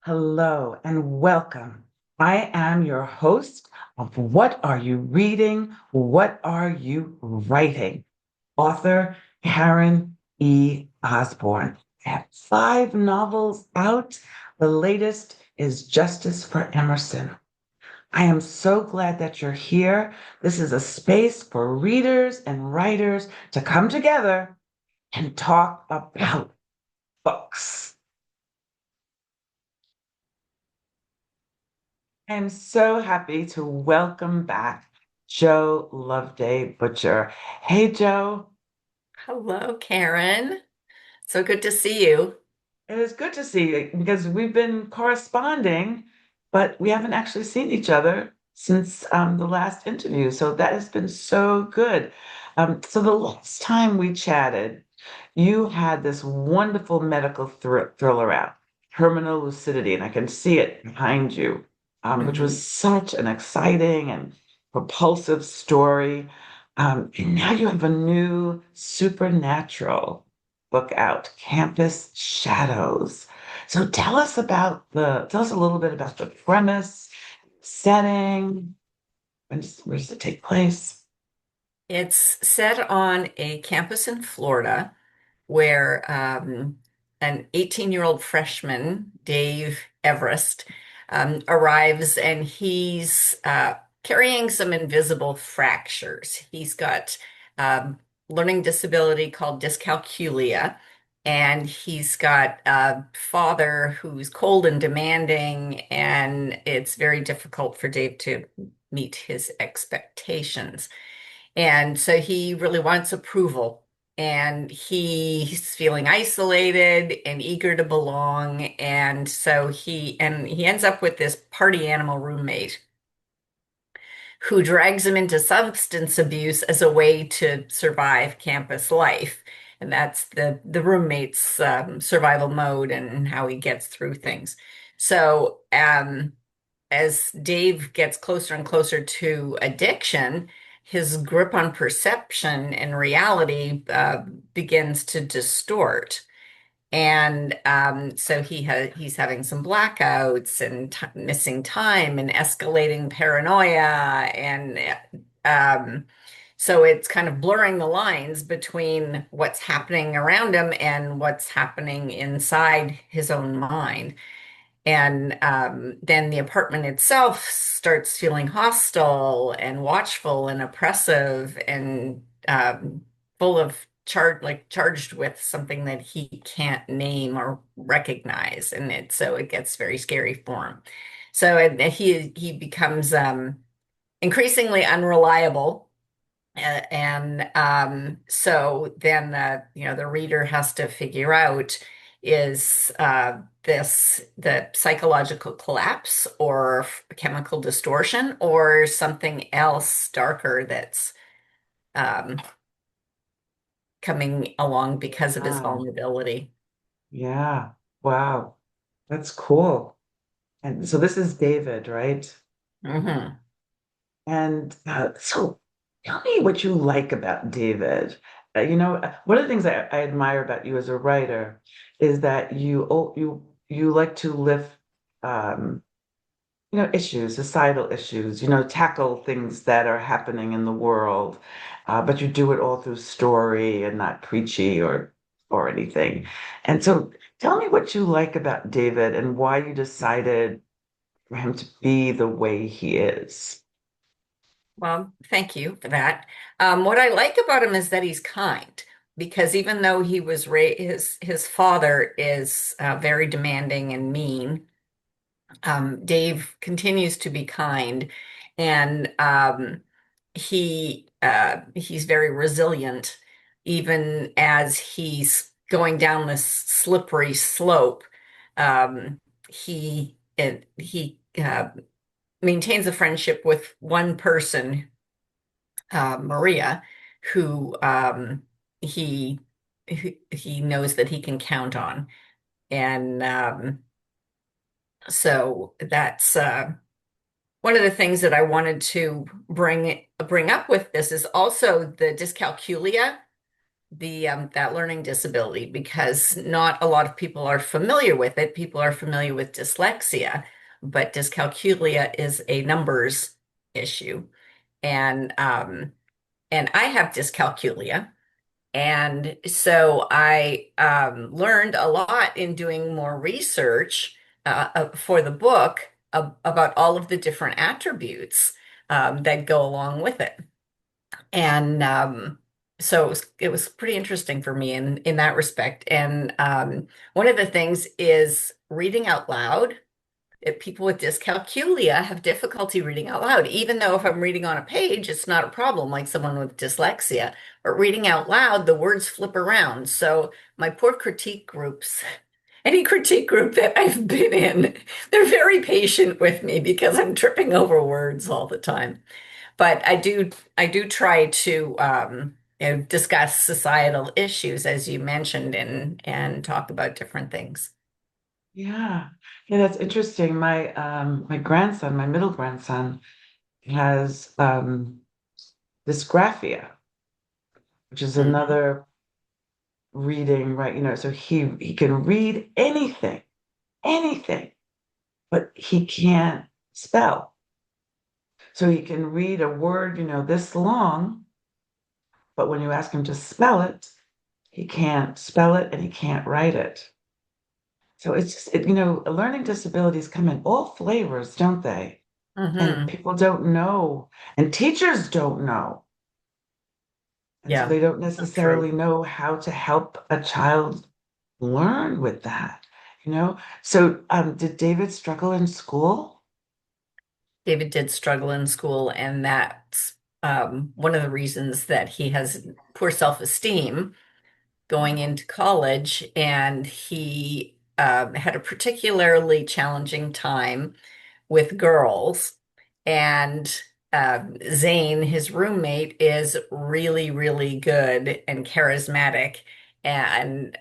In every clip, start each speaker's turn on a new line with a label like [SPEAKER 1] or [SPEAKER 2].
[SPEAKER 1] Hello and welcome. I am your host of What Are You Reading? What Are You Writing? Author Karen E. Osborne. I have five novels out. The latest is Justice for Emerson. I am so glad that you're here. This is a space for readers and writers to come together and talk about books. I'm so happy to welcome back Jo Loveday Butcher. Hey, Joe.
[SPEAKER 2] Hello, Karen. So good to see you.
[SPEAKER 1] It is good to see you because we've been corresponding, but we haven't actually seen each other since the last interview. So that has been so good. So the last time we chatted, you had this wonderful medical thriller out, Terminal Lucidity, and I can see it behind you, which
[SPEAKER 2] hmm
[SPEAKER 1] was such an exciting and propulsive story. And now you have a new supernatural book out, Campus Shadows. So tell us a little bit about the premise, setting, where does it take place?
[SPEAKER 2] It's set on a campus in Florida where an 18-year-old freshman, Dave Everest, arrives and he's carrying some invisible fractures. He's got um, learning disability called dyscalculia, and he's got a father who's cold and demanding, and it's very difficult for Dave to meet his expectations. And so he really wants approval. And he's feeling isolated and eager to belong. And so he ends up with this party animal roommate who drags him into substance abuse as a way to survive campus life. And that's the roommate's survival mode and how he gets through things. So as Dave gets closer and closer to addiction, his grip on perception and reality begins to distort. And so he's having some blackouts and t missing time and escalating paranoia. And um, so it's kind of blurring the lines between what's happening around him and what's happening inside his own mind. And then the apartment itself starts feeling hostile and watchful and oppressive and full of charged with something that he can't name or recognize. And it gets very scary for him. So he becomes increasingly unreliable. And so then the reader has to figure out is this the psychological collapse or chemical distortion or something else darker that's um, coming along because of his
[SPEAKER 1] Ah,
[SPEAKER 2] vulnerability.
[SPEAKER 1] yeah. Wow. That's cool. And so this is David, right?
[SPEAKER 2] hmm
[SPEAKER 1] And so tell me what you like about David. One of the things I admire about you as a writer is that you like to lift um, issues, societal issues, tackle things that are happening in the world, but you do it all through story and not preachy or anything. And so tell me what you like about David and why you decided for him to be the way he is.
[SPEAKER 2] Well, thank you for that. What I like about him is that he's kind, because even though he was raised, his father is very demanding and mean. Dave continues to be kind, and he's very resilient, even as he's going down this slippery slope. Um, he maintains a friendship with one person, Maria, who he he knows that he can count on, and so that's one of the things that I wanted to bring up with this is also the dyscalculia. the that learning disability because not a lot of people are familiar with it. People are familiar with dyslexia, but dyscalculia is a numbers issue. And and I have dyscalculia. And so I learned a lot in doing more research for the book about all of the different attributes that go along with it. And so it was pretty interesting for me in that respect. And one of the things is reading out loud. If people with dyscalculia have difficulty reading out loud, even though if I'm reading on a page, it's not a problem like someone with dyslexia. But reading out loud, the words flip around. So my poor critique groups, any critique group that I've been in, they're very patient with me because I'm tripping over words all the time. But I do try to discuss societal issues as you mentioned and talk about different things.
[SPEAKER 1] Yeah. Yeah, that's interesting. My grandson, my middle grandson, has dysgraphia, which is
[SPEAKER 2] Mhm.
[SPEAKER 1] another reading, right? So he can read anything, anything, but he can't spell. So he can read a word, this long, but when you ask him to spell it, he can't spell it and he can't write it. So it's just, learning disabilities come in all flavors, don't they? And
[SPEAKER 2] Hmm.
[SPEAKER 1] people don't know, and teachers don't know. And so
[SPEAKER 2] Yeah,
[SPEAKER 1] they don't
[SPEAKER 2] so true.
[SPEAKER 1] necessarily know how to help a child learn with that. So did David struggle in school?
[SPEAKER 2] David did struggle in school, and that's one of the reasons that he has poor self-esteem going into college. And he had a particularly challenging time with girls. And Zane, his roommate, is really, really good and charismatic and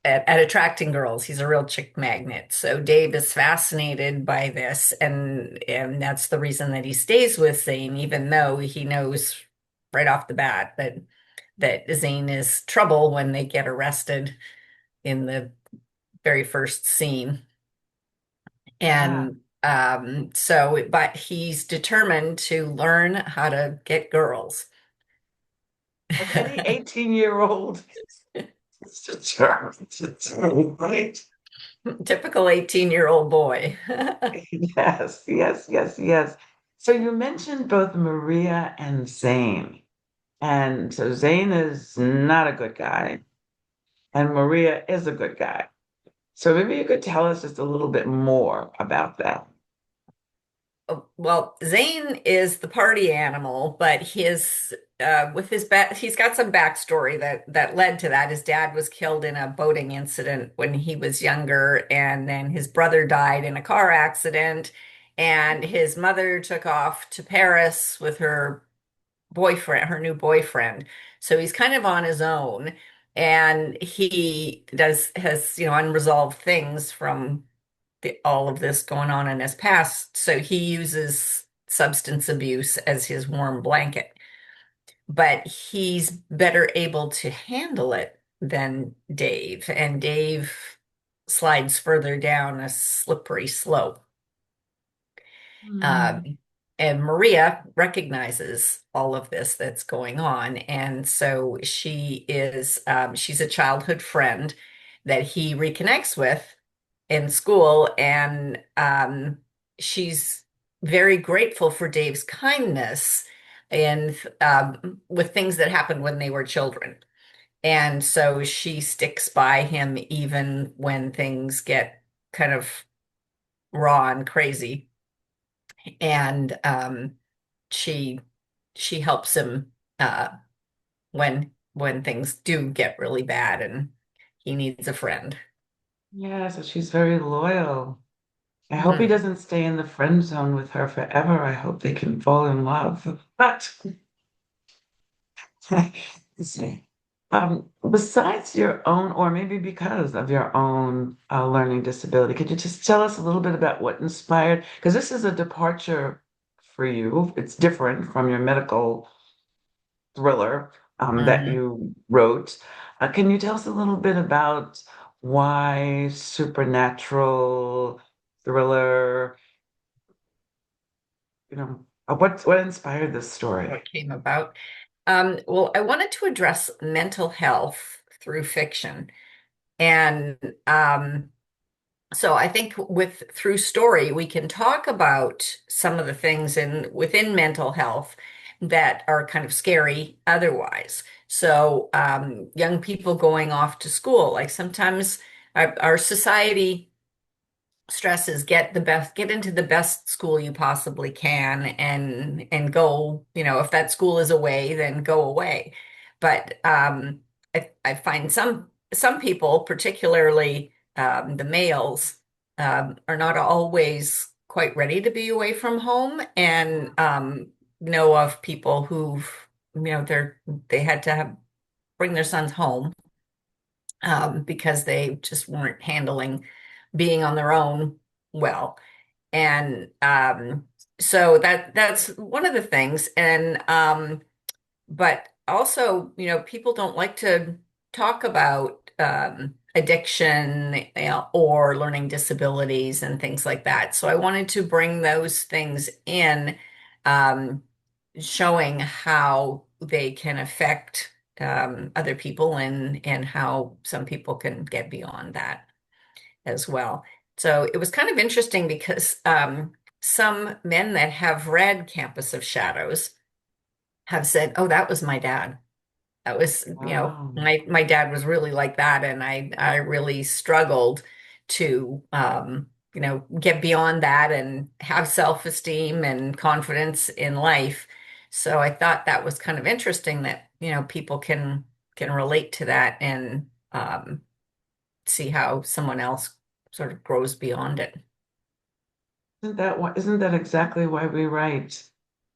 [SPEAKER 2] at attracting girls. He's a real chick magnet. So Dave is fascinated by this, and that's the reason that he stays with Zane, even though he knows right off the bat that Zane is trouble when they get arrested in the very first scene.
[SPEAKER 1] Yeah.
[SPEAKER 2] And but he's determined to learn how to get girls.
[SPEAKER 1] Like any 18-year-old, it's determined to do, right?
[SPEAKER 2] Typical 18-year-old boy.
[SPEAKER 1] Yes, yes, yes, yes. So you mentioned both Maria and Zane. And so Zane is not a good guy, and Maria is a good guy. So maybe you could tell us just a little bit more about that.
[SPEAKER 2] Well, Zane is the party animal, but his with his back, he's got some backstory that led to that. His dad was killed in a boating incident when he was younger, and then his brother died in a car accident, and his mother took off to Paris with her boyfriend, her new boyfriend. So he's kind of on his own, and he does has, unresolved things from all of this going on in his past. So he uses substance abuse as his warm blanket, but he's better able to handle it than Dave, and Dave slides further down a slippery slope.
[SPEAKER 1] Hmm.
[SPEAKER 2] Um, and Maria recognizes all of this that's going on. And so she's a childhood friend that he reconnects with in school. And she's very grateful for Dave's kindness and with things that happened when they were children. And so she sticks by him even when things get kind of raw and crazy. And she she helps him when things do get really bad and he needs a friend.
[SPEAKER 1] Yeah, so she's very loyal. I hope he
[SPEAKER 2] Mhm.
[SPEAKER 1] doesn't stay in the friend zone with her forever. I hope they can fall in love. But see, besides your own, or maybe because of your own learning disability, could you just tell us a little bit about what inspired? Because this is a departure for you. It's different from your medical thriller. that
[SPEAKER 2] Hmm.
[SPEAKER 1] you wrote. Can you tell us a little bit about why supernatural thriller, what inspired this story?
[SPEAKER 2] What came about? Well, I wanted to address mental health through fiction. And so I think with through story, we can talk about some of the things within mental health that are kind of scary otherwise. So young people going off to school, like sometimes our society stresses get into the best school you possibly can and go, if that school is away, then go away. But I find some people, particularly the males, are not always quite ready to be away from home, and know of people who've, they had to bring their sons home because they just weren't handling being on their own well. And so that's one of the things. And but also, people don't like to talk about addiction, or learning disabilities and things like that. So I wanted to bring those things in, um, showing how they can affect other people, and how some people can get beyond that as well. So it was kind of interesting because some men that have read Campus of Shadows have said, "Oh, that was my dad. That was,
[SPEAKER 1] Wow.
[SPEAKER 2] my dad was really like that, and I really struggled to get beyond that and have self-esteem and confidence in life." So I thought that was kind of interesting that, people can relate to that, and see how someone else sort of grows beyond it.
[SPEAKER 1] Isn't that exactly why we write?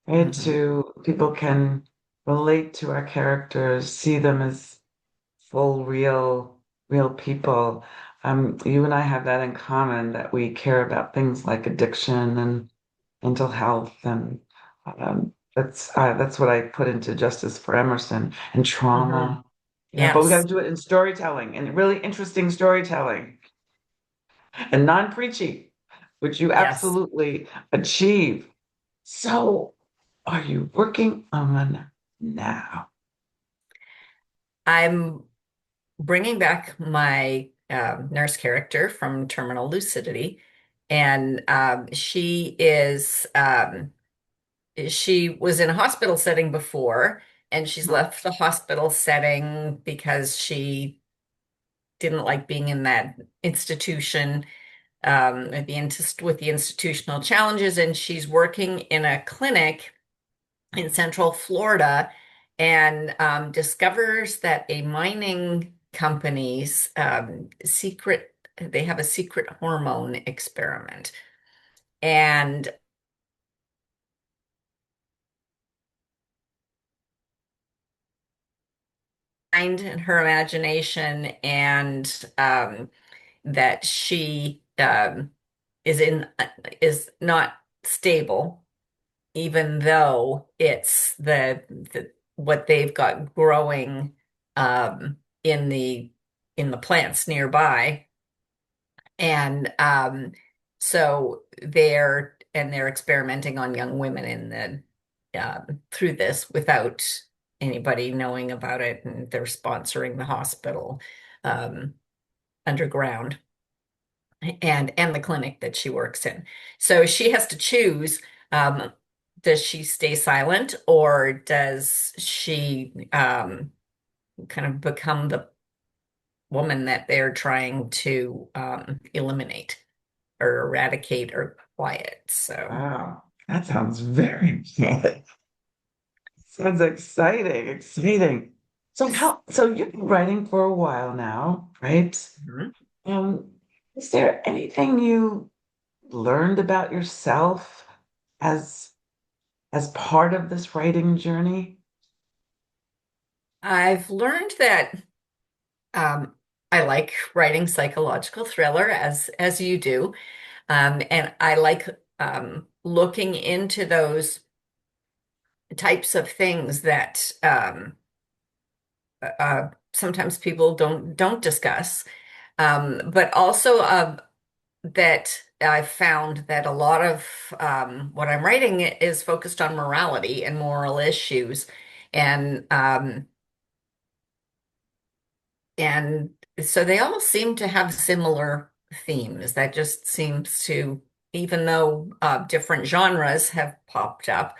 [SPEAKER 1] Right?
[SPEAKER 2] Hmm.
[SPEAKER 1] To people can relate to our characters, see them as full, real people. You and I have that in common that we care about things like addiction and mental health, and that's what I put into Justice for Emerson and
[SPEAKER 2] Hmm.
[SPEAKER 1] trauma. But we got to
[SPEAKER 2] Yes.
[SPEAKER 1] do it in storytelling and really interesting storytelling and non-preachy, which you
[SPEAKER 2] Yes.
[SPEAKER 1] absolutely achieve. So, are you working on now?
[SPEAKER 2] I'm bringing back my nurse character from Terminal Lucidity, and she was in a hospital setting before, and she's left the hospital setting because she didn't like being in that institution, with the institutional challenges, and she's working in a clinic in Central Florida, and discovers that a mining company's they have a secret hormone experiment. And mind and her imagination, and that she is not stable, even though it's the what they've got growing in the plants nearby. And so they're experimenting on young women through this without anybody knowing about it, and they're sponsoring the hospital um, underground, and the clinic that she works in. So she has to choose, um, does she stay silent, or does she kind of become the woman that they're trying to eliminate or eradicate or quiet? So,
[SPEAKER 1] Wow, that sounds very good. Sounds exciting, exciting. So you've been writing for a while now, right?
[SPEAKER 2] mhm.
[SPEAKER 1] Um, is there anything you learned about yourself as as part of this writing journey?
[SPEAKER 2] I've learned that um, I like writing psychological thriller, as you do, and I like looking into those types of things that sometimes people don't discuss. But also that I've found that a lot of what I'm writing is focused on morality and moral issues, and and so they all seem to have similar themes. That just seems to, even though different genres have popped up,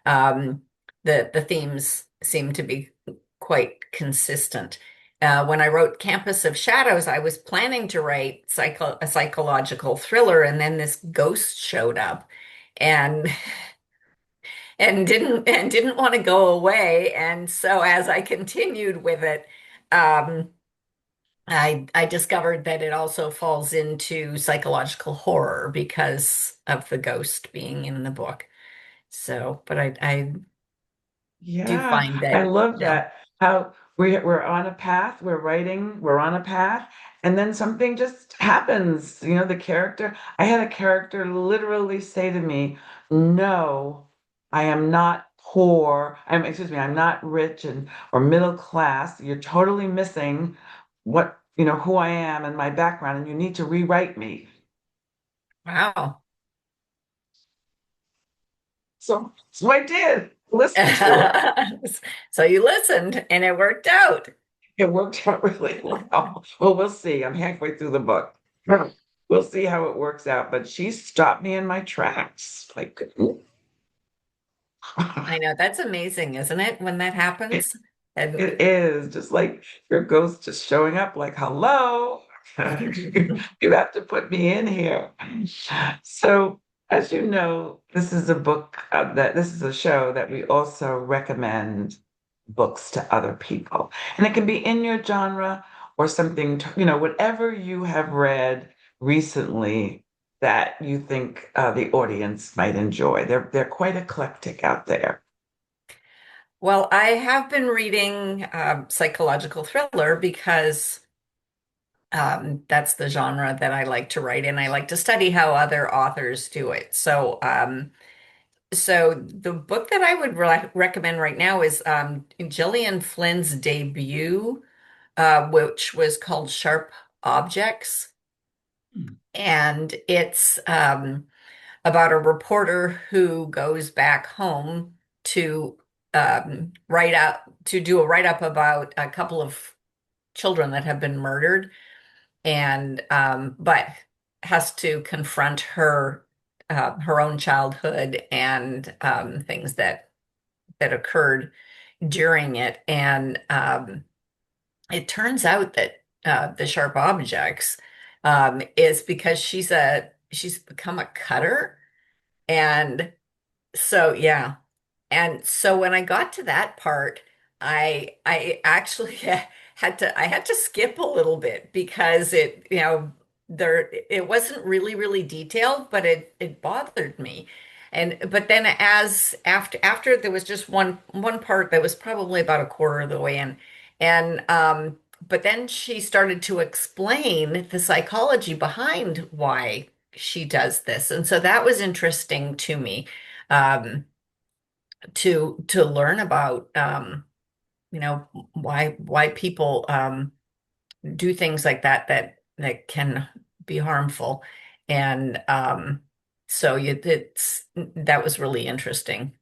[SPEAKER 2] um, the themes seem to be quite consistent. When I wrote Campus of Shadows, I was planning to write a psychological thriller, and then this ghost showed up, and and didn't want to go away. And so as I continued with it, um, I discovered that it also falls into psychological horror because of the ghost being in the book. So, but I do
[SPEAKER 1] Yeah,
[SPEAKER 2] find
[SPEAKER 1] I
[SPEAKER 2] that,
[SPEAKER 1] love
[SPEAKER 2] you know,
[SPEAKER 1] that. How we're on a path, we're writing, we're on a path, and then something just happens. You know, the character, I had a character literally say to me, "No, I am not poor. Excuse me, I'm not rich and or middle class. You're totally missing who I am and my background, and you need to rewrite me."
[SPEAKER 2] wow.
[SPEAKER 1] So I did listen to her.
[SPEAKER 2] So you listened and it worked out.
[SPEAKER 1] It worked out really well. Well, we'll see. I'm halfway through the book. We'll see how it works out. But she stopped me in my tracks. Like,
[SPEAKER 2] I know that's amazing, isn't it, when that
[SPEAKER 1] it,
[SPEAKER 2] happens? And
[SPEAKER 1] it is just like your ghost just showing up, like, hello, you have to put me in here. So, as you know, this is a show that we also recommend books to other people. And it can be in your genre or something, whatever you have read recently that you think the audience might enjoy. They're quite eclectic out there.
[SPEAKER 2] well, I have been reading psychological thriller because that's the genre that I like to write, and I like to study how other authors do it. So the book that I would recommend right now is Gillian Flynn's debut, which was called Sharp Objects.
[SPEAKER 1] Hmm.
[SPEAKER 2] And it's about a reporter who goes back home to to do a write-up about a couple of children that have been murdered, and but has to confront her own childhood and things that occurred during it. And it turns out that the sharp objects is because she's become a cutter. And so, yeah. And so when I got to that part, I actually I had to skip a little bit because it wasn't really detailed, but it bothered me. And but then after there was just one part that was probably about a quarter of the way in, and but then she started to explain the psychology behind why she does this. And so that was interesting to me. To learn about why people do things like that can be harmful. And so that was really interesting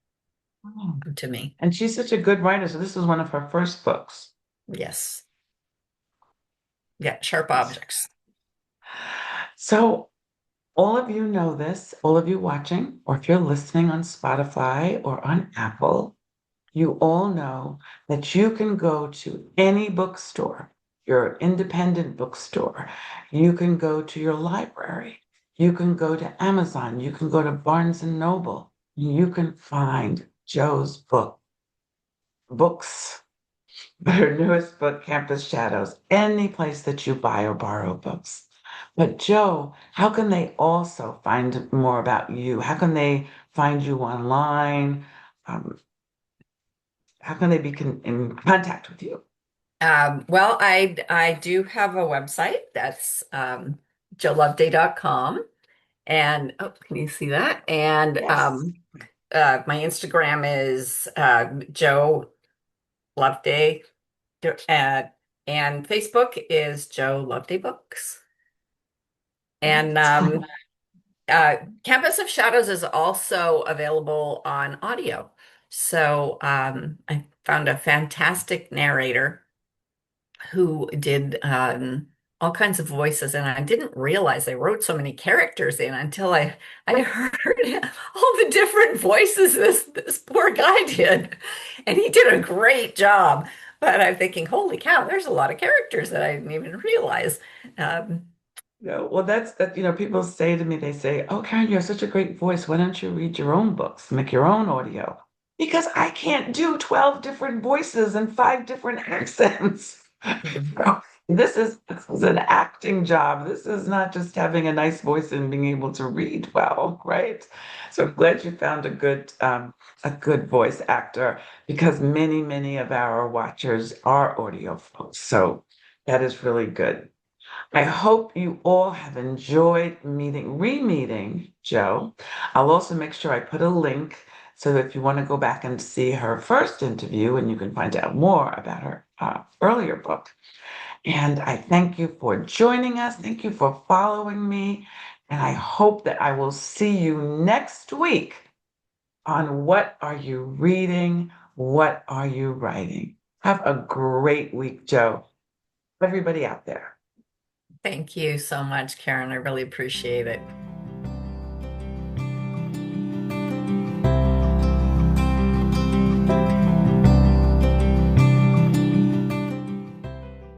[SPEAKER 1] Oh.
[SPEAKER 2] to me.
[SPEAKER 1] And she's such a good writer. So this was one of her first books.
[SPEAKER 2] Yes. Yeah, sharp objects.
[SPEAKER 1] So all of you know this, all of you watching, or if you're listening on Spotify or on Apple, you all know that you can go to any bookstore, your independent bookstore. You can go to your library. You can go to Amazon. You can go to Barnes and Noble. You can find Joe's books, her newest book, Campus Shadows, any place that you buy or borrow books. But Joe, how can they also find more about you? How can they find you online? Um, how can they be in contact with you?
[SPEAKER 2] Well, I do have a website that's joloveday.com. And oh, can you see that? And
[SPEAKER 1] Yes.
[SPEAKER 2] my Instagram is Jo Loveday. Uh, and Facebook is Jo Loveday Books. And
[SPEAKER 1] Great.
[SPEAKER 2] Campus of Shadows is also available on audio. So I found a fantastic narrator who did all kinds of voices, and I didn't realize they wrote so many characters in until I heard all the different voices this poor guy did, and he did a great job. But I'm thinking, holy cow, there's a lot of characters that I didn't even realize. Um,
[SPEAKER 1] Well, that's that, people say to me, they say, "Oh, Karen, you have such a great voice. Why don't you read your own books, make your own audio?" Because I can't do 12 different voices and five different accents.
[SPEAKER 2] mhm.
[SPEAKER 1] So, this is an acting job. This is not just having a nice voice and being able to read well, right? So I'm glad you found a good voice actor because many, many of our watchers are audio folks. So that is really good. I hope you all have enjoyed re-meeting Jo. I'll also make sure I put a link so that if you want to go back and see her first interview and you can find out more about her earlier book. And I thank you for joining us. Thank you for following me. And I hope that I will see you next week on What Are You Reading? What Are You Writing? Have a great week, Jo. Everybody out there.
[SPEAKER 2] Thank you so much, Karen. I really appreciate it.